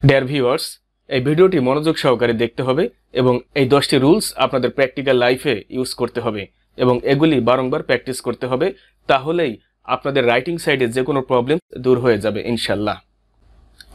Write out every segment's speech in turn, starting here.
Dear viewers, এই ভিডিওটি মনোযোগ সহকারে দেখতে হবে এবং এই 10টি রুলস আপনাদের প্র্যাকটিক্যাল লাইফে ইউজ করতে হবে এবং এগুলি বারংবার প্র্যাকটিস করতে হবে। তাহলেই আপনাদের রাইটিং সাইডে যে কোনো প্রবলেম দূর হয়ে যাবে ইনশাল্লাহ।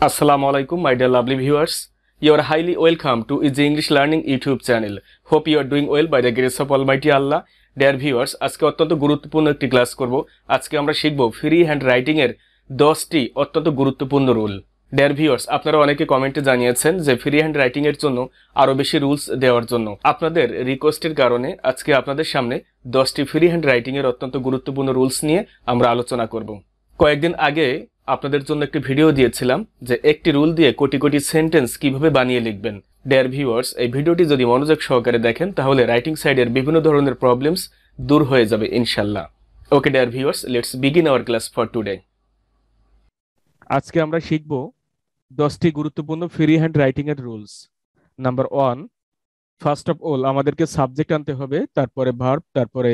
আসসালামু আলাইকুম my dear lovely viewers, you are highly welcome to easy English learning YouTube channel. Hope you are doing well by the grace of almighty Allah. Dear viewers, আজকে অত্যন্ত গুরুত্বপূর্ণ একটি ক্লাস করব। আজকে আমরা শিখব ফ্রি হ্যান্ড রাইটিং এর 10টি অত্যন্ত গুরুত্বপূর্ণ রুল। ডিয়ার ভিউয়ার্স, আপনারা অনেকে কমেন্টে জানিয়েছেন যে ফ্রি হ্যান্ড রাইটিং এর জন্য আরো বেশি রুলস দেওয়ার জন্য। আপনাদের রিকোয়েস্টের কারণে আজকে আপনাদের সামনে 10টি ফ্রি হ্যান্ড রাইটিং এর অত্যন্ত গুরুত্বপূর্ণ রুলস নিয়ে আমরা আলোচনা করব। কয়েকদিন আগে আপনাদের জন্য একটি ভিডিও দিয়েছিলাম যে একটি রুল দিয়ে কোটি কোটি সেন্টেন্স কিভাবে বানিয়ে লিখবেন। ডিয়ার ভিউয়ার্স, এই ভিডিওটি যদি মনোযোগ সহকারে দেখেন তাহলে রাইটিং সাইডের বিভিন্ন ধরনের প্রবলেমস দূর হয়ে যাবে ইনশাল্লাহ। Okay dear viewers, let's begin our class for today. আজকে আমরা শিখব 10টি গুরুত্বপূর্ণ ফ্রি হ্যান্ড রাইটিং এর rules. Number 1, first of all আমাদেরকে সাবজেক্ট আনতে হবে, তারপরে ভার্ব, তারপরে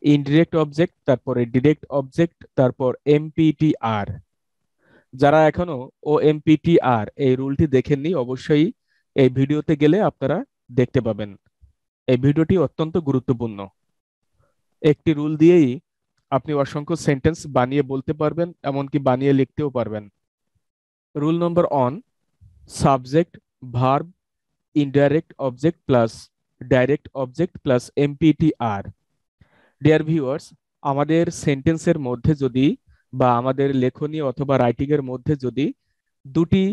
ইনডিরেক্ট অবজেক্ট, তারপরে ডিরেক্ট অবজেক্ট, তারপর এমপিটিআর। যারা এখনো ওএমপিটিআর এই রুলটি দেখেননি অবশ্যই এই ভিডিওতে গেলে আপনারা দেখতে পাবেন। এই ভিডিওটি অত্যন্ত গুরুত্বপূর্ণ। একটি রুল দিয়েই আপনি অসংখ্য সেন্টেন্স বানিয়ে বলতে পারবেন, এমনকি বানিয়ে লিখতেও পারবেন। Rule number 1, subject, verb, indirect object plus direct object plus MPTR. Dear viewers, আমাদের সেন্টেন্সের মধ্যে যদি বা আমাদের লেখনী অথবা রাইটিং এর মধ্যে যদি দুটি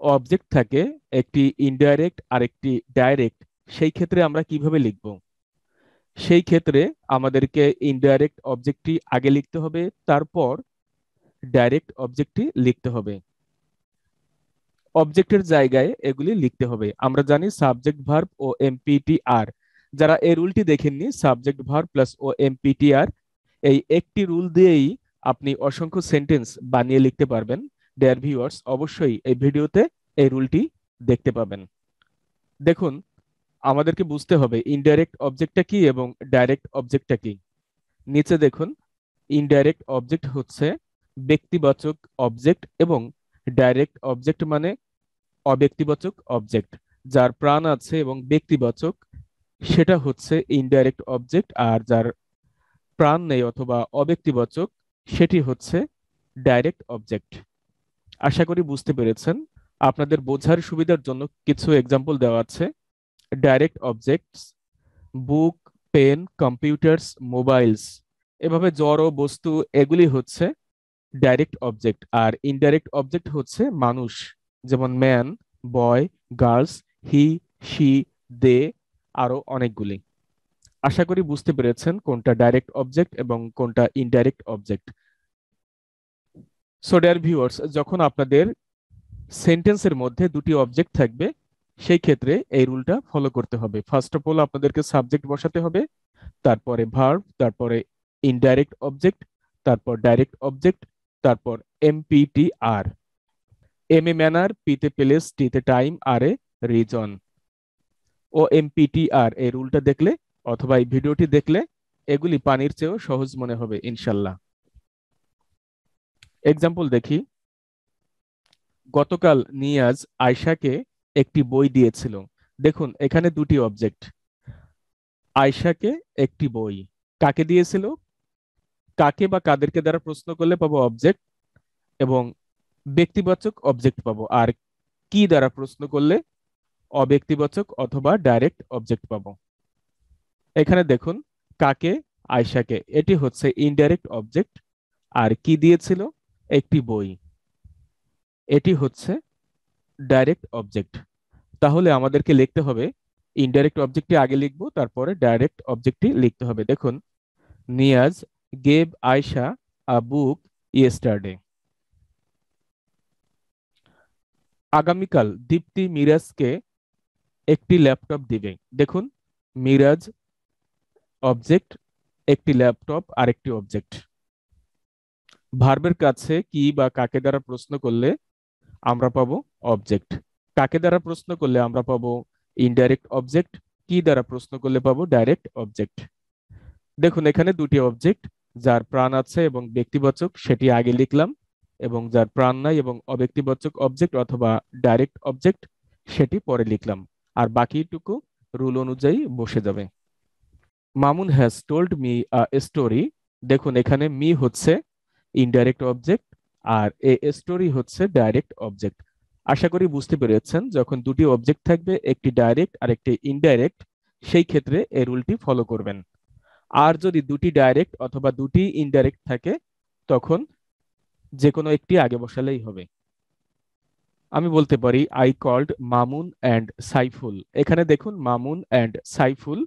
অবজেক্ট থাকে, একটি ইনডাইরেক্ট আর একটি ডাইরেক্ট, সেই ক্ষেত্রে আমরা কিভাবে লিখব? সেই ক্ষেত্রে আমাদেরকে ইনডাইরেক্ট অবজেক্টটি আগে লিখতে হবে, তারপর ডাইরেক্ট অবজেক্টটি লিখতে হবে। অবজেক্টের জায়গায় এগুলি লিখতে হবে। আমরা জানি সাবজেক্ট, ভার্ব ও এমপিটিআর। যারা এই রুলটি দেখেননি, সাবজেক্ট, ভার্ব প্লাস ও এমপিটিআর, এই একটি রুল দিয়েই আপনি অসংখ্য সেন্টেন্স বানিয়ে লিখতে পারবেন। ডিয়ার ভিউয়ার্স, অবশ্যই এই ভিডিওতে এই রুলটি দেখতে পাবেন। দেখুন, আমাদেরকে বুঝতে হবে ইনডাইরেক্ট অবজেক্টটা কি এবং ডাইরেক্ট অবজেক্টটা কি। নিচে দেখুন, ইনডাইরেক্ট অবজেক্ট হচ্ছে ব্যক্তিবাচক অবজেক্ট এবং ডাইরেক্ট অবজেক্ট মানে অব্যক্তিবাচক অবজেক্ট। যার প্রাণ আছে এবং ব্যক্তিবাচক, সেটা হচ্ছে ইনডাইরেক্ট অবজেক্ট, আর যার প্রাণ নেই অথবা অব্যক্তিবাচক, সেটি হচ্ছে ডাইরেক্ট অবজেক্ট। আশা করি বুঝতে পেরেছেন। আপনাদের বোঝার সুবিধার জন্য কিছু এক্সাম্পল দেওয়া আছে। Direct objects: book, pen, computers, mobiles. এভাবে জড় বস্তু, এগুলি হচ্ছে ডাইরেক্ট অবজেক্ট। আর ইনডাইরেক্ট অবজেক্ট হচ্ছে মানুষ, যেমন man, boy, girls, he, she, they, আরো অনেকগুলি। আশা করি বুঝতে পেরেছেন কোনটা ডাইরেক্ট অবজেক্ট এবং কোনটা indirect object. So dear viewers, যখন আপনাদের সেন্টেন্সের মধ্যে দুটি অবজেক্ট থাকবে, সেই ক্ষেত্রে এই রুলটা ফলো করতে হবে। ফার্স্ট অফ অল আপনাদেরকে সাবজেক্ট বসাতে হবে, তারপরে ভার্ব, তারপরে ইনডাইরেক্ট অবজেক্ট, তারপর ডাইরেক্ট অবজেক্ট, তারপর এমপিটিআর। এম এ ম্যানার, পিতে প্লেস, টিতে টাইম, আর এ রিজন। ও এমপিটিআর এই রুলটা দেখলে অথবা এই ভিডিওটি দেখলে এগুলি পানির চেয়েও সহজ মনে হবে ইনশাল্লাহ। এক্সাম্পল দেখি। গতকাল নিয়াজ আয়শাকে একটি বই দিয়েছিল। দেখুন, এখানে দুটি অবজেক্ট। আয়শাকে একটি বই, কাকে দিয়েছিল? কাকে বা কাদেরকে দ্বারা প্রশ্ন করলে পাবো অবজেক্ট এবং ব্যক্তিবাচক অবজেক্ট পাবো, আর কি দ্বারা প্রশ্ন করলে অব্যক্তিবাচক অথবা ডাইরেক্ট অবজেক্ট পাবো। এখানে দেখুন, কাকে, আয়শাকে, এটি হচ্ছে ইনডাইরেক্ট অবজেক্ট, আর কি দিয়েছিল? একটি বই, এটি হচ্ছে ডাইরেক্ট অবজেক্ট। তাহলে আমাদেরকে লিখতে হবে, ইনডাইরেক্ট অবজেক্টটি আগে লিখবো, তারপরে ডাইরেক্ট অবজেক্টটি লিখতে হবে। দেখুন, নিয়াজ গেভ আয়শা আ বুক ইয়েস্টারডে। আগামীকাল দীপ্তি মিরাজকে একটি ল্যাপটপ দিবে। দেখুন, মিরাজ অবজেক্ট, একটি ল্যাপটপ আরেকটি অবজেক্ট। ভার্বের কাছে কি বা কাকে দ্বারা প্রশ্ন করলে আমরা পাবো অবজেক্ট, কাকে দ্বারা প্রশ্ন করলে আমরা পাবো ইনডাইরেক্ট অবজেক্ট, কি দ্বারা প্রশ্ন করলে পাবো ডাইরেক্ট অবজেক্ট। দেখুন, এখানে দুটি অবজেক্ট, যার প্রাণ আছে এবং ব্যক্তিবাচক, সেটি আগে লিখলাম। এবং যার প্রাণ নাই এবং অব্যক্তিবাচক অবজেক্ট অথবা ডাইরেক্ট অবজেক্ট সেটি পরে লিখলাম, আর বাকিটুকু রুল অনুযায়ী বসে যাবে। Mamun has told me a story. দেখুন এখানে মি হচ্ছে ইনডাইরেক্ট অবজেক্ট আর এ স্টোরি হচ্ছে ডাইরেক্ট অবজেক্ট। আশা করি বুঝতে পেরেছেন, যখন দুটি অবজেক্ট থাকবে, একটি ডাইরেক্ট আর একটি ইনডাইরেক্ট, সেই ক্ষেত্রে এই রুলটি ফলো করবেন। আর যদি দুটি ডাইরেক্ট অথবা দুটি ইনডাইরেক্ট থাকে, তখন যে কোনো একটি আগে বসালেই হবে। আমি বলতে পারি I called Mamun and Saiful. এখানে দেখুন মামুন অ্যান্ড সাইফুল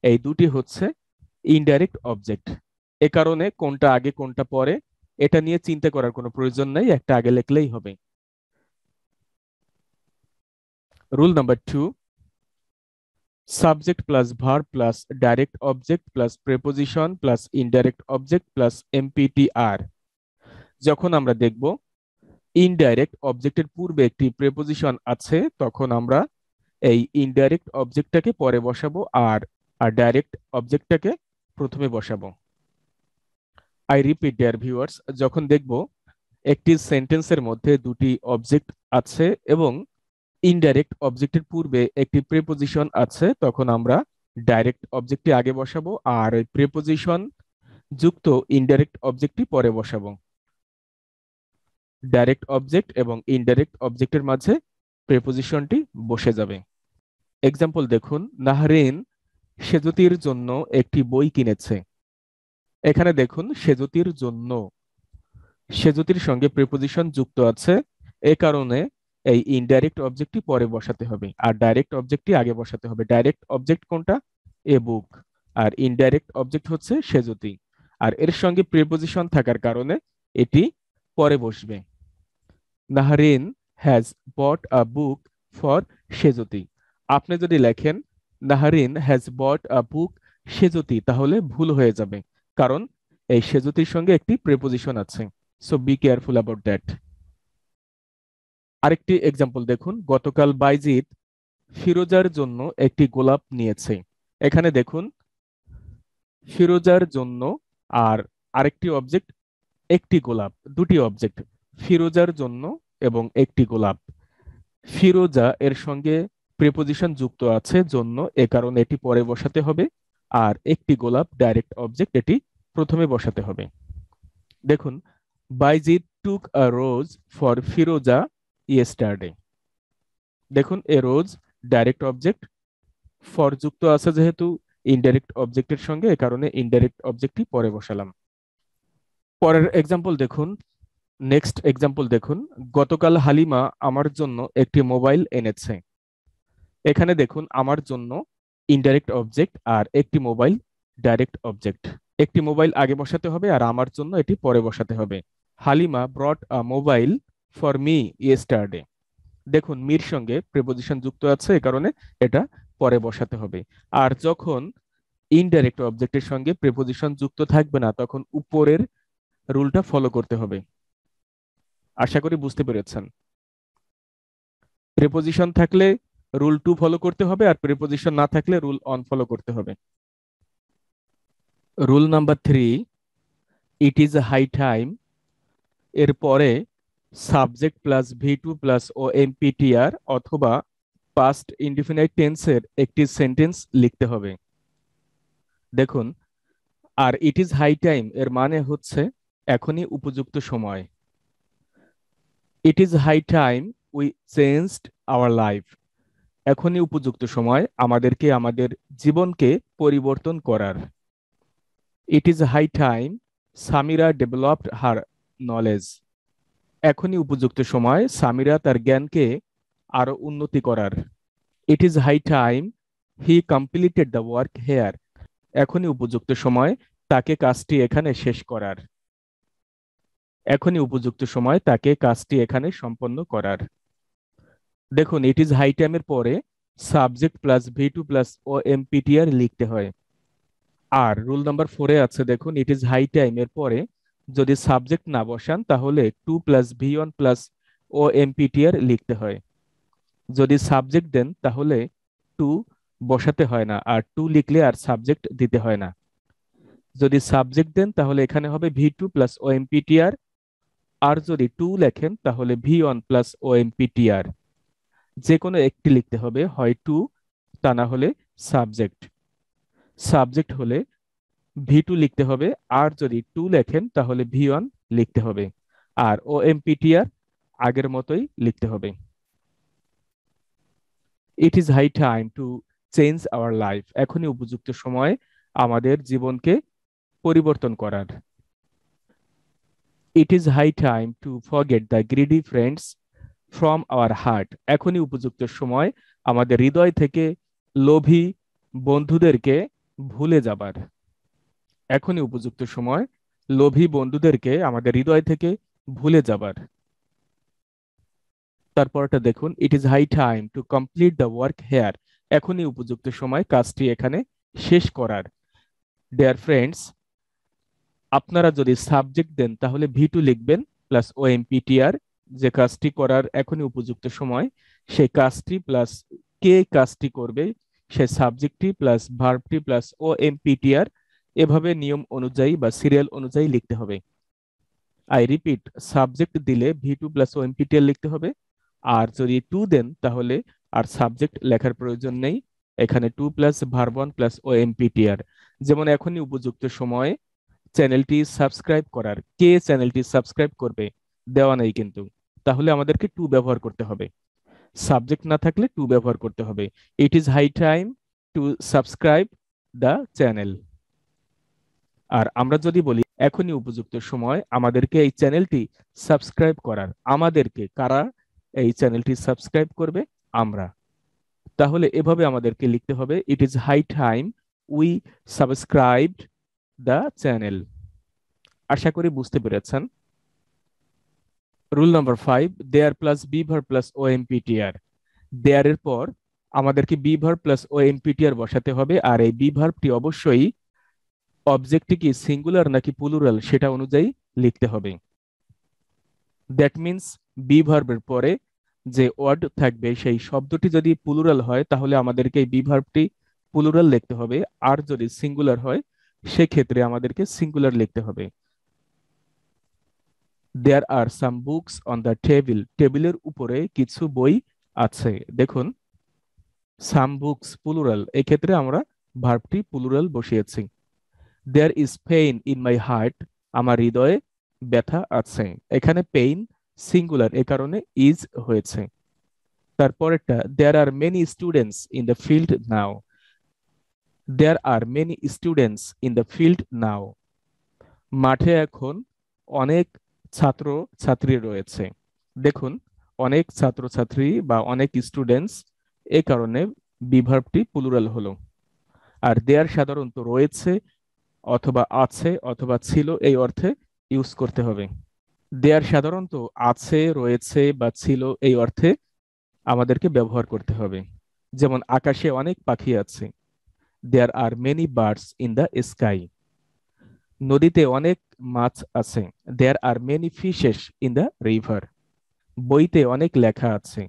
এই দুটি হচ্ছে ইনডাইরেক্ট অবজেক্ট। এ কারণে কোনটা আগে কোনটা পরে এটা নিয়ে চিন্তা করার কোনো প্রয়োজন নেই, একটা আগে লিখলেই হবে। Rule number 2, subject plus verb plus direct object plus preposition plus indirect object plus MPTR. যখন আমরা দেখব ইনডাইরেক্ট অবজেক্টের পূর্বে একটি প্রেপোজিশন আছে, তখন আমরা এই ইনডাইরেক্ট অবজেক্টটাকে পরে বসাবো আর আর ডাইরেক্ট অবজেক্টটাকে প্রথমে বসাবো। আই রিপিট ডিয়ার ভিউয়ার্স, যখন দেখব একটি সেন্টেন্সের মধ্যে দুটি অবজেক্ট আছে এবং ইনডাইরেক্ট অবজেক্টের পূর্বে একটি প্রিপোজিশন আছে, তখন আমরা ডাইরেক্ট অবজেক্টটি আগে বসাবো আর প্রিপোজিশন যুক্ত ইনডাইরেক্ট অবজেক্টটি পরে বসাবো। ডাইরেক্ট অবজেক্ট এবং ইনডাইরেক্ট অবজেক্টের মাঝে প্রিপোজিশনটি বসে যাবে। এক্সাম্পল দেখুন, নাহরিন সেজুতির জন্য একটি বই কিনেছে। এখানে দেখুন সেজুতির জন্য, সেজুতির সঙ্গে প্রিপোজিশন যুক্ত আছে, এ কারণে এই ইনডাইরেক্ট অবজেক্টটি পরে বসাতে হবে আর ডাইরেক্ট অবজেক্টটি আগে বসাতে হবে। ডাইরেক্ট অবজেক্ট কোনটা? এ বুক। আর ইনডাইরেক্ট অবজেক্ট হচ্ছে সেজুতি, আর এর সঙ্গে প্রিপোজিশন থাকার কারণে এটি পরে বসবে। Nahrin has bought a book for Sejuti. আপনি যদি লেখেন নাহরিন হ্যাজ বট আ বুক সেজুতি, তাহলে ভুল হয়ে যাবে, কারণ এই সেজুতির সঙ্গে একটি প্রিপোজিশন আছে। So be careful about that. আরেকটি এক্সাম্পল দেখুন, গতকাল বাইজিৎ ফিরোজার জন্য একটি গোলাপ নিয়েছে। এখানে দেখুন ফিরোজার জন্য আর আরেকটি অবজেক্ট একটি গোলাপ, দুটি অবজেক্ট, ফিরোজার জন্য এবং একটি গোলাপ। ফিরোজা এর সঙ্গে প্রিপোজিশন যুক্ত আছে জন্য, এ কারণে এটি পরে বসাতে হবে, আর একটি গোলাপ ডাইরেক্ট অবজেক্ট, এটি প্রথমে বসাতে হবে। দেখুন, বাইজিৎ টুক আ রোজ ফর ফিরোজা ইয়েস্টারডে। দেখুন এ রোজ ডাইরেক্ট অবজেক্ট, ফর যুক্ত আছে যেহেতু ইনডাইরেক্ট অবজেক্টের সঙ্গে, এ কারণে ইনডাইরেক্ট অবজেক্টটি পরে বসালাম। পরের এক্সাম্পল দেখুন, নেক্সট এক্সাম্পল দেখুন, গতকাল হালিমা আমার জন্য একটি মোবাইল এনেছে। এখানে দেখুন আমার জন্য ইনডাইরেক্ট অবজেক্ট আর একটি মোবাইল ডাইরেক্ট অবজেক্ট। একটি মোবাইল আগে বসাতে হবে আর আমার জন্য এটি পরে বসাতে হবে। হালিমা ব্রট আ মোবাইল ফর মি ইয়েস্টারডে। দেখুন মির সঙ্গে প্রিপোজিশন যুক্ত আছে, এই কারণে এটা পরে বসাতে হবে। আর যখন ইনডাইরেক্ট অবজেক্টের সঙ্গে প্রিপোজিশন যুক্ত থাকবে না, তখন উপরের রুলটা ফলো করতে হবে। আশা করি বুঝতে পেরেছেন। প্রিপোজিশন থাকলে রুল 2 ফলো করতে হবে আর প্রিপোজিশন না থাকলে রুল 1 ফলো করতে হবে। Rule number 3, it is high time এর পরে সাবজেক্ট প্লাস ভি2 প্লাস ও এমপিটিআর অথবা পাস্ট ইনডিফিনাইট টেন্সের একটি সেন্টেন্স লিখতে হবে। দেখুন, আর ইট ইজ হাই টাইম এর মানে হচ্ছে এখনই উপযুক্ত সময়। It is high time we changed our life. এখনই উপযুক্ত সময় আমাদেরকে আমাদের জীবনকে পরিবর্তন করার। It is high time Samira developed her knowledge. এখনই উপযুক্ত সময় সামিরা তার জ্ঞানকে আরো উন্নতি করার। It is high time he completed the work here. এখনই উপযুক্ত সময় তাকে কাজটি এখানে শেষ করার। এখনই উপযুক্ত সময় তাকে কাজটি এখানে সম্পন্ন করার। দেখুন ইট ইজ হাই টাইমের পরে সাবজেক্ট প্লাস ভি2 প্লাস ও এমপিটিআর লিখতে হয়। আর রুল নাম্বার 4-এ আছে, দেখুন ইট ইজ হাই টাইম এর পরে যদি সাবজেক্ট না বসান তাহলে 2 প্লাস ভি1 প্লাস ও এমপিটিআর লিখতে হয়। যদি সাবজেক্ট দেন তাহলে 2 বসাতে হয় না, আর 2 লিখলে আর সাবজেক্ট দিতে হয় না। যদি সাবজেক্ট দেন তাহলে এখানে হবে ভি2 প্লাস ও এমপিটিআর আর যদি টু লেখেন তাহলে V1 প্লাস OMPTR, যে কোনো একটি লিখতে হবে, হয় টু, তা না হলে সাবজেক্ট। সাবজেক্ট হলে V2 লিখতে হবে, আর যদি টু লেখেন তাহলে V1 লিখতে হবে, আর OMPTR আগের মতোই লিখতে হবে। It is high time to change our life, এখনই উপযুক্ত সময় আমাদের জীবনকে পরিবর্তন করার। It is high time to forget the greedy friends from our heart, এখনই উপযুক্ত সময় আমাদের হৃদয় থেকে লোভী বন্ধুদেরকে ভুলে যাবার। এখনই উপযুক্ত সময় লোভী বন্ধুদেরকে আমাদের হৃদয় থেকে ভুলে যাবার। তারপরটা দেখুন, it is high time to complete the work here, এখনই উপযুক্ত সময় কাজটি এখানে শেষ করার। ডিয়ার ফ্রেন্ডস, আপনারা যদি সাবজেক্ট দেন তাহলে V2 লিখবেন প্লাস OMPTR, যে কাজটি করার এখনই উপযুক্ত সময়, সেই কাজটি প্লাস কে কাজটি করবে সেই সাবজেক্টটি প্লাস ভার্বটি প্লাস OMPTR, এভাবে নিয়ম অনুযায়ী বা সিরিয়াল অনুযায়ী লিখতে হবে। আই রিপিট, সাবজেক্ট দিলে V2 প্লাস OMPTR লিখতে হবে, আর যদি টু দেন তাহলে আর সাবজেক্ট লেখার প্রয়োজন নেই, এখানে to plus verb one plus OMPTR। যেমন এখনই উপযুক্ত সময় চ্যানেলটি সাবস্ক্রাইব করার, কে চ্যানেলটি সাবস্ক্রাইব করবে দেওয়া নেই কিন্তু, তাহলে আমাদেরকে টু ব্যবহার করতে হবে। সাবজেক্ট না থাকলে টু ব্যবহার করতে হবে। It is high time to subscribe the channel. আর আমরা যদি বলি এখনই উপযুক্ত সময় আমাদেরকে এই চ্যানেলটি সাবস্ক্রাইব করার, আমাদেরকে কারা এই চ্যানেলটি সাবস্ক্রাইব করবে? আমরা। তাহলে এভাবে আমাদেরকে লিখতে হবে, it is high time we subscribed the channel. আশা করি বুঝতে পেরেছেন। Rule number 5, there plus be verb plus OMPTR। There এর পর আমাদেরকে বি ভার্ব প্লাস OMPTR বসাতে হবে, আর এই বি ভার্বটি অবশ্যই অবজেক্টটি কি সিঙ্গুলার নাকি প্লুরাল সেটা অনুযায়ী লিখতে হবে। দ্যাট মিন্স বি ভার্বের পরে যে ওয়ার্ড থাকবে সেই শব্দটি যদি প্লুরাল হয় তাহলে আমাদেরকে এই বি ভার্বটি প্লুরাল লিখতে হবে, আর যদি সিঙ্গুলার হয় সেক্ষেত্রে আমাদেরকে সিঙ্গুলার লিখতে হবে। There are some books on the table, টেবিলের উপরে কিছু বই আছে। দেখুন, সাম বুকস প্লুরাল, এক্ষেত্রে আমরা ভার্বটি প্লুরাল বসিয়েছি। There is pain in my heart, আমার হৃদয়ে ব্যথা আছে, এখানে পেইন সিঙ্গুলার, এ কারণে ইজ হয়েছে। তারপরেরটা, there are many students in the field now. There are many students in the field now, মাঠে এখন অনেক ছাত্র ছাত্রী রয়েছে। দেখুন, অনেক ছাত্রছাত্রী বা অনেক স্টুডেন্টস, এ কারণে বিভার্বটি প্লুরাল হলো। আর দেয়ার সাধারণত রয়েছে অথবা আছে অথবা ছিল এই অর্থে ইউজ করতে হবে। দেয়ার সাধারণত আছে, রয়েছে বা ছিল এই অর্থে আমাদেরকে ব্যবহার করতে হবে। যেমন আকাশে অনেক পাখি আছে, there are many birds in the sky. নদীতে অনেক মাছ আছে, there are many fishes in the river. বইতে অনেক লেখা আছে,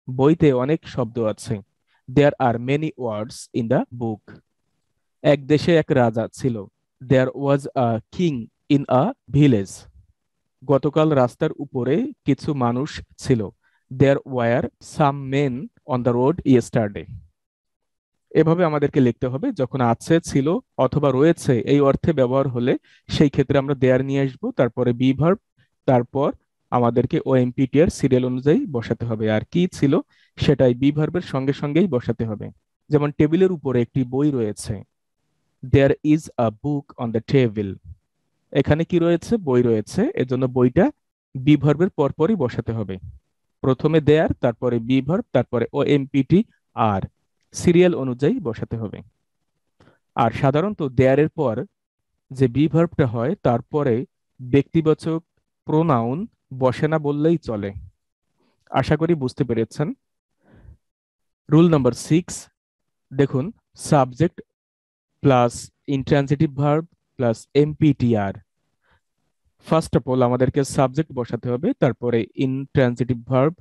বইতে অনেক শব্দ আছে, there are many words in the book. এক দেশে এক রাজা ছিল, there was a king in a village. গতকাল রাস্তার উপরে কিছু মানুষ ছিল, there were some men on the road yesterday. এভাবে আমাদেরকে লিখতে হবে, যখন আছে, ছিল অথবা রয়েছে এই অর্থে ব্যবহার হলে সেই ক্ষেত্রে আমরা দেয়ার নিয়ে আসবো, তারপরে বি ভার্ব, তারপর আমাদেরকে OMPTR সিরিয়াল অনুযায়ী বসাতে হবে, আর কি ছিল সেটাই বি ভার্বের সঙ্গে সঙ্গেই বসাতে হবে। যেমন টেবিলের উপরে একটি বই রয়েছে, there is a book on the table. এখানে কি রয়েছে? বই রয়েছে, এজন্য বইটা বি ভার্বের পরপরই বসাতে হবে। প্রথমে দেয়ার, তারপরে বি ভার্ব, তারপরে OMPTR সিরিয়াল অনুযায়ী বসাতে হবে। আর সাধারণত দেয়ারের পর যে বি ভার্বটা হয় তারপরে ব্যক্তিবাচক প্রোনাউন বসে না বললেই চলে। আশা করি বুঝতে পেরেছেন। রুল নাম্বার 6, দেখুন, subject plus intransitive verb plus MPTR। First of all আমাদেরকে সাবজেক্ট বসাতে হবে, তারপরে ইনট্রানজিটিভ ভার্ব,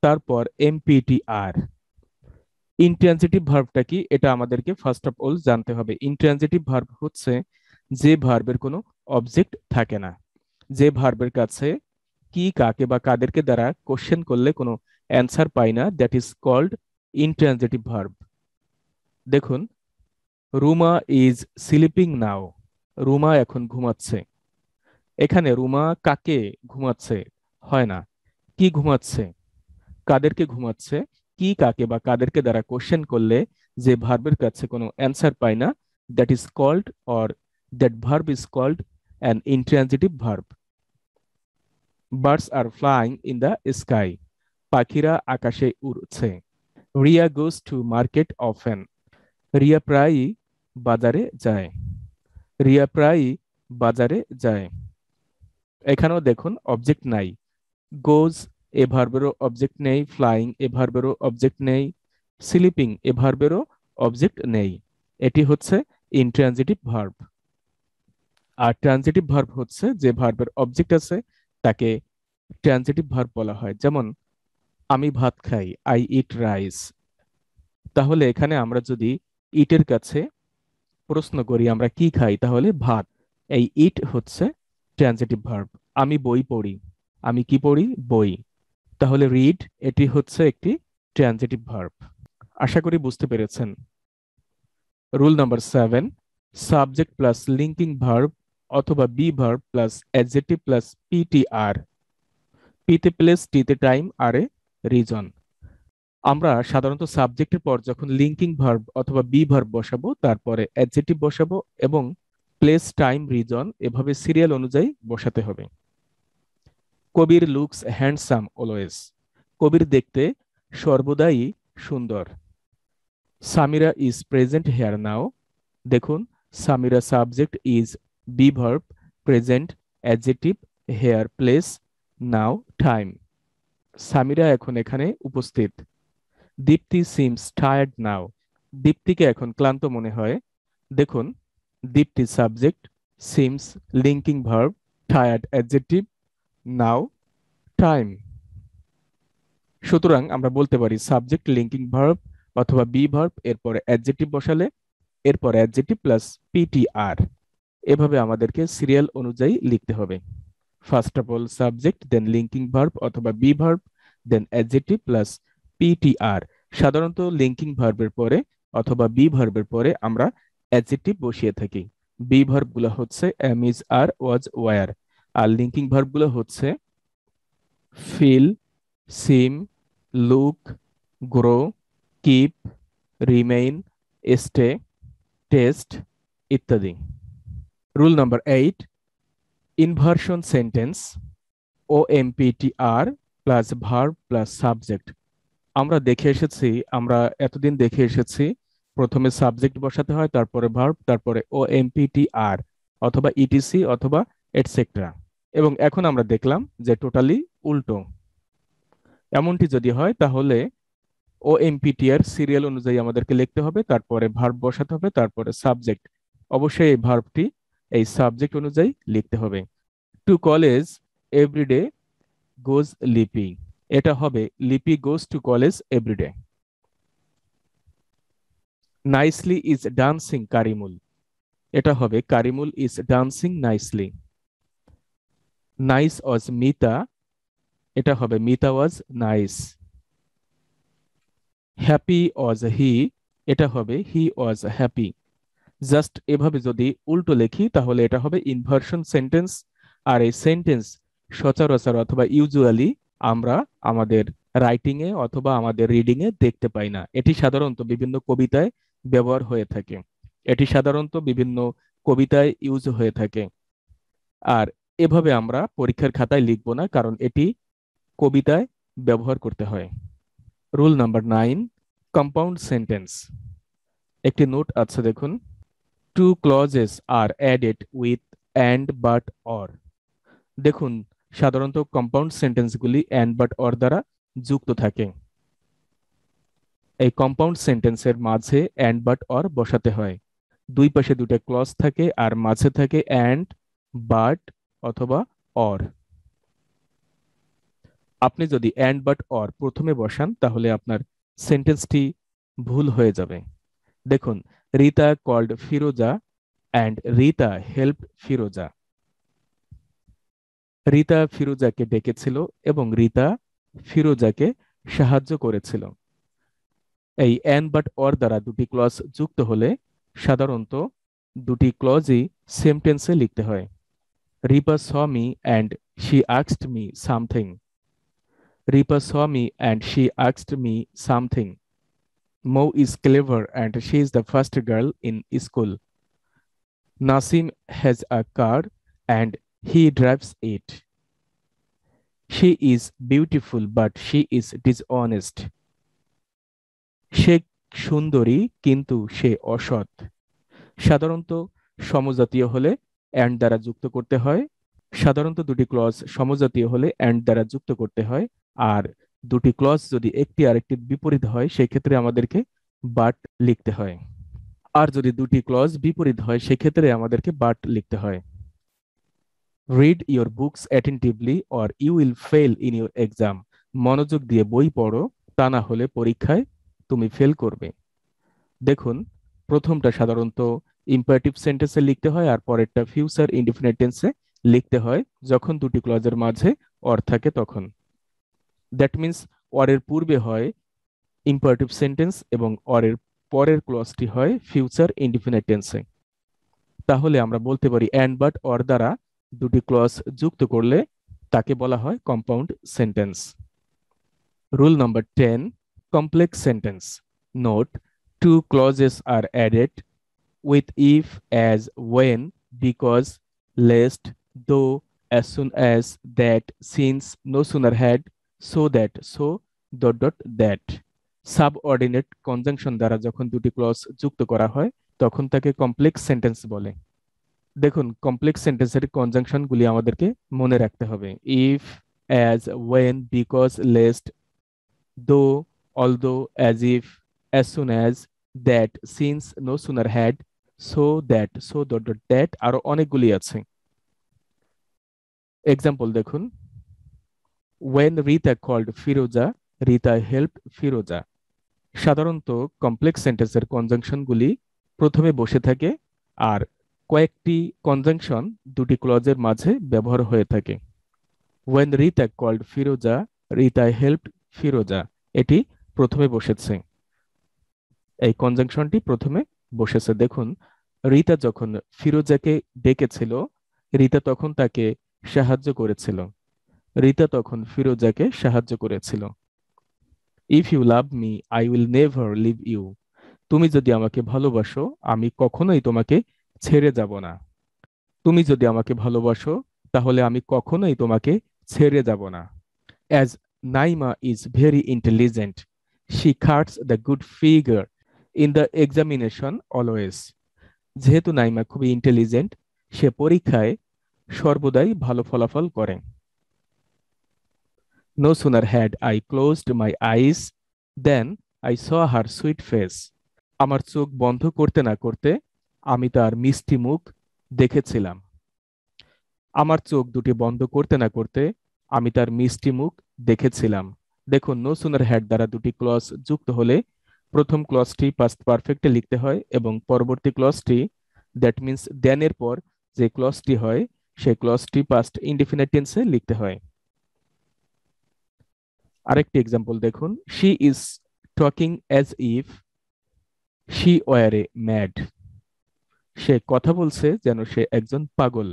তারপর MPTR। ইনট্রানজিটিভ ভার্বটা কি এটা আমাদেরকে ফার্স্ট অফ অল জানতে হবে। ইনট্রানজিটিভ ভার্ব হচ্ছে যে ভার্বের কোনো অবজেক্ট থাকে না, যে ভার্বের কাছে কি কাকে বা কাদেরকে দ্বারা কোশ্চেন করলে কোনো অ্যান্সার পাই না, that is called intransitive verb. দেখুন, Ruma is sleeping now. Ruma এখন ঘুমাচ্ছে। এখানে রুমা কাকে ঘুমাচ্ছে হয় না, কি ঘুমাচ্ছে, কাদেরকে ঘুমাচ্ছে, কি কাকে বা কাদেরকে দ্বারা কোশ্চেন করলে যে ভার্বের কাছে কোনো অ্যান্সার পায় না, that is called or that verb is called an intransitive verb. Birds are flying in the sky. পাখিরা আকাশে উড়ছে। Riya goes to market often. Riya প্রায়ই বাজারে যায়। রিয়া প্রায়ই বাজারে যায়। এখানেও দেখুন অবজেক্ট নাই। গোজ এ ভার্বেরও অবজেক্ট নেই, ফ্লাইং এ ভার্বেরও অবজেক্ট নেই, স্লিপিং এ ভার্বেরও অবজেক্ট নেই। এটি হচ্ছে ইনট্রানজিটিভ ভার্ব। আর ট্রানজিটিভ ভার্ব হচ্ছে যে ভার্বের অবজেক্ট আছে তাকে ট্রানজিটিভ ভার্ব বলা হয়। যেমন আমি ভাত খাই, আই ইট রাইস। তাহলে এখানে আমরা যদি ইটের কাছে প্রশ্ন করি আমরা কি খাই, তাহলে ভাত। এই ইট হচ্ছে ট্রানজিটিভ ভার্ব। আমি বই পড়ি, আমি কি পড়ি, বই। তাহলে রিড এটি হচ্ছে একটি ট্রানজিটিভ ভার্ব। আশা করি বুঝতে পেরেছেন। Rule number 7, subject plus linking verb অথবা be verb plus adjective plus PTR. পিতে প্লেস, টিতে টাইম, আর এ রিজন। আমরা সাধারণত সাবজেক্টের পর যখন লিঙ্কিং ভার্ব অথবা বি ভার্ব বসাবো, তারপরে অ্যাডজেক্টিভ বসাবো এবং প্লেস, টাইম, রিজন এভাবে সিরিয়াল অনুযায়ী বসাতে হবে। Kabir looks handsome always. Kabir দেখতে সর্বদাই সুন্দর। Samira is present here now. দেখুন, Samira subject, is be verb, present adjective, hair place, now time. Samira এখন এখানে উপস্থিত। দীপ্তি সিমস টায়ার্ড নাও। দীপ্তিকে এখন ক্লান্ত মনে হয়। দেখুন, Dipti subject, seems linking verb, tired adjective, now time. সুতরাং আমরা বলতে পারি সাবজেক্ট লিঙ্কিং ভার্ব অথবা বি ভার্ব, এরপরে অ্যাডজেক্টিভ বসালে এরপর অ্যাডজেক্টিভ প্লাস পিটিআর। এভাবে আমাদেরকে সিরিয়াল অনুযায়ী লিখতে হবে। First of all subject, then linking verb অথবা be verb, then adjective plus PTR. সাধারণত লিঙ্কিং ভার্বের পরে অথবা বি ভার্বের পরে আমরা অ্যাডজেক্টিভ বসিয়ে থাকি। বি ভার্ব গুলো হচ্ছে am, is, are, was, were. আর লিঙ্কিং ভার্ব গুলো হচ্ছে feel, seem, look, grow, keep, remain, stay, taste ইত্যাদি। Rule number 8, inversion sentence, O MPTR plus verb plus subject. আমরা এতদিন দেখে এসেছি প্রথমে সাবজেক্ট বসাতে হয়, তারপরে ভার্ব, তারপরে ও এমপিটিআর অথবা ইটিসি অথবা এটসেট্রা। এবং এখন আমরা দেখলাম যে টোটালি উল্টো। এমনটি যদি হয় তাহলে ও এমপিটিআর সিরিয়াল অনুযায়ী আমাদেরকে লিখতে হবে, তারপরে ভার্ব বসাতে হবে, তারপরে সাবজেক্ট। অবশ্যই এই ভার্বটি এই সাবজেক্ট অনুযায়ী লিখতে হবে। টু কলেজ এভরিডে গোজ লিপি। এটা হবে Lipi goes to college everyday. Nicely is dancing Karimul. এটা হবে Karimul is dancing nicely. Nice was Mita. এটা হবে Mita was nice. Happy was he. এটা হবে হি ওয়াজ হ্যাপি। জাস্ট এভাবে যদি উল্টো লিখি তাহলে এটা হবে ইনভার্সন সেন্টেন্স। আর এই সেন্টেন্স সচরাচর অথবা ইউজুয়ালি আমরা আমাদের রাইটিং এ অথবা আমাদের রিডিং এ দেখতে পাই না। এটি সাধারণত বিভিন্ন কবিতায় ব্যবহার হয়ে থাকে। এটি সাধারণত বিভিন্ন কবিতায় ইউজ হয়ে থাকে। আর এভাবে আমরা পরীক্ষার খাতায় লিখব না, কারণ এটি কবিতায় ব্যবহার করতে হয়। Rule number 9, compound sentence. একটি নোট আছে দেখুন, two clauses are added with and, but, or. দেখুন, সাধারণত কম্পাউন্ড সেন্টেন্সগুলি অ্যান্ড, বাট, অর দ্বারা যুক্ত থাকে। এই কম্পাউন্ড সেন্টেন্সের মাঝে অ্যান্ড, বাট, অর বসাতে হয়। দুই পাশে দুটো ক্লজ থাকে আর মাঝে থাকে অ্যান্ড, বাট অথবা অর। আপনি যদি অ্যান্ড, বাট, অর প্রথমে বসান তাহলে আপনার সেন্টেন্সটি ভুল হয়ে যাবে। দেখুন, Rita called Firoza and Rita helped Firoza. Rita ফিরোজাকে ডেকেছিল এবং রিতা ফিরোজাকে সাহায্য করেছিল। এই অ্যান্ড বাট অর দ্বারা দুটি ক্লজ যুক্ত হলে সাধারণত দুটি ক্লজই সেম টেন্সে লিখতে হয়। Ripa saw me and she asked me something. Ripa saw me and she asked me something. Mo is clever and she is the first girl in school. Nasim has a car and he drives it. She is beautiful but she is dishonest. সে সুন্দরী কিন্তু সে অসৎ। সাধারণত সমজাতীয় হলে and দ্বারা যুক্ত করতে হয়। সাধারণত দুটি ক্লজ সমজাতীয় হলে অ্যান্ড দ্বারা যুক্ত করতে হয়। আর দুটি ক্লজ যদি একটি আরেকটির বিপরীত হয় সেক্ষেত্রে আমাদেরকে বাট লিখতে হয়। আর যদি দুটি ক্লজ বিপরীত হয় সেক্ষেত্রে আমাদেরকে বাট লিখতে হয়। Read your books attentively or you will fail in your exam. মনোযোগ দিয়ে বই পড়ো, তা না হলে পরীক্ষায় তুমি ফেল করবে। দেখুন, প্রথমটা সাধারণত ইম্পারেটিভ সেন্টেন্সে লিখতে হয় আর পরেরটা ফিউচার ইনডিফিনিট টেন্সে লিখতে হয় যখন দুটি ক্লজের মাঝে অর থাকে তখন। দ্যাট মিন্স অরের পূর্বে হয় ইম্পারেটিভ সেন্টেন্স এবং অরের পরের ক্লজটি হয় ফিউচার ইনডিফিনিট টেন্সে। তাহলে আমরা বলতে পারি অ্যান্ড বাট অর দ্বারা দুটি ক্লজ যুক্ত করলে তাকে বলা হয় compound sentence. Rule number 10, complex sentence. Note, two clauses are added with if, as, when, because, lest, though, as soon as, that, since, no sooner had, so that, so, that. Subordinate conjunction দ্বারা যখন দুটি clause যুক্ত করা হয় তখন তাকে complex sentence বলে। দেখুন, কমপ্লেক্স সেন্টেন্সের কনজাংশনগুলি আমাদেরকে মনে রাখতে হবে। If, as, when, because, lest, though, although, as if, as soon as, that, since, no sooner had, so that, so that, আরো অনেকগুলি আছে। এক্সাম্পল দেখুন, when Rita called Firoza, Rita helped Firoza. সাধারণত কমপ্লেক্স সেন্টেন্সের কনজাংশনগুলি প্রথমে বসে থাকে আর কয়েকটি কনজাংশন দুটি ক্লজের মাঝে ব্যবহার হয়ে থাকে। when Rita called Firoza, Rita helped Firoza, এটি প্রথমে বসেছে, এই কনজাংশনটি প্রথমে বসেছে। দেখুন, রিতা যখন ফিরোজাকে ডেকেছিল রিতা তখন তাকে সাহায্য করেছিল। রিতা তখন ফিরোজাকে সাহায্য করেছিল। If you love me I will never leave you. তুমি যদি আমাকে ভালোবাসো আমি কখনোই তোমাকে ছেড়ে যাব না। তুমি যদি আমাকে ভালোবাসো তাহলে আমি কখনোই তোমাকে ছেড়ে যাব না। As Naima is very intelligent she Katz the good figure in the examination always. যেহেতু নাইমা খুবই ইন্টেলিজেন্ট সে পরীক্ষায় সর্বদাই ভালো ফলাফল করে। No sooner had I closed my eyes than I saw her sweet face. আমার চোখ বন্ধ করতে না করতে আমি তার মিষ্টি মুখ দেখেছিলাম। আমার চোখ দুটি বন্ধ করতে না করতে আমি তার মিষ্টি মুখ দেখেছিলাম। দেখুন, নো সুনার হ্যাড দ্বারা দুটি ক্লজ যুক্ত হলে প্রথম ক্লজটি পাস্ট পারফেক্টে লিখতে হয় এবং পরবর্তী ক্লজটি দ্যাট মিন্স দেনের পর যে ক্লজটি হয় সেই ক্লজটি পাস্ট ইনডিফিনিট টেন্সে লিখতে হয়। আরেকটি এক্সাম্পল দেখুন, she is talking as if she were a mad. সে কথা বলছে যেন সে একজন পাগল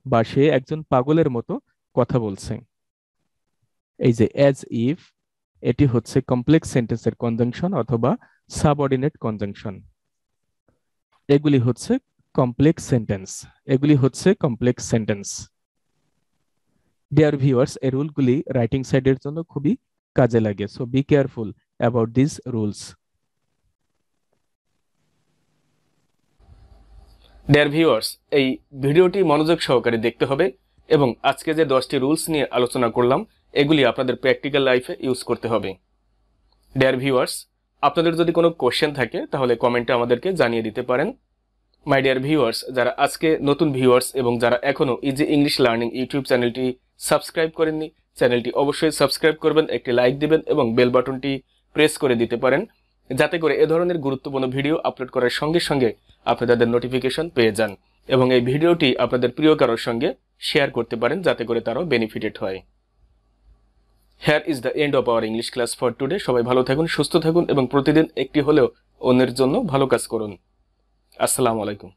বা সে একজন পাগলের মতো কথা বলছে। এই যে অ্যাজ ইফ এটি হচ্ছে কমপ্লেক্স সেন্টেন্সের কনজাংশন অথবা সাবঅর্ডিনেট কনজাংশন। এগুলি হচ্ছে কমপ্লেক্স সেন্টেন্স। এগুলি হচ্ছে কমপ্লেক্স সেন্টেন্স। ডিয়ার ভিউয়ার্স, এই রুলগুলি রাইটিং সাইডের জন্য খুবই কাজে লাগে, so be careful about this rules. Dear viewers, এই ভিডিওটি মনোযোগ সহকারে দেখতে হবে এবং আজকে যে 10টি রুলস নিয়ে আলোচনা করলাম এগুলি আপনাদের প্র্যাকটিক্যাল লাইফে ইউজ করতে হবে। ডিয়ার ভিউয়ার্স, আপনাদের যদি কোনো কোশ্চেন থাকে তাহলে কমেন্টে আমাদেরকে জানিয়ে দিতে পারেন। মাই ডিয়ার ভিউয়ার্স, যারা আজকে নতুন ভিউয়ার্স এবং যারা এখনো ইজি ইংলিশ লার্নিং ইউটিউব চ্যানেলটি সাবস্ক্রাইব করেননি, চ্যানেলটি অবশ্যই সাবস্ক্রাইব করবেন, একটি লাইক দিবেন এবং বেল বাটনটি প্রেস করে দিতে পারেন যাতে করে এ ধরনের গুরুত্বপূর্ণ ভিডিও আপলোড করার সঙ্গে সঙ্গে আপনি তাদের নোটিফিকেশন পেয়ে যান এবং এই ভিডিওটি আপনাদের প্রিয় কারোর সঙ্গে শেয়ার করতে পারেন যাতে করে তারাও বেনিফিটেড হয়। Here is the end of our English class for today. সবাই ভালো থাকুন, সুস্থ থাকুন এবং প্রতিদিন একটি হলেও অন্যের জন্য ভালো কাজ করুন। আসসালামু আলাইকুম।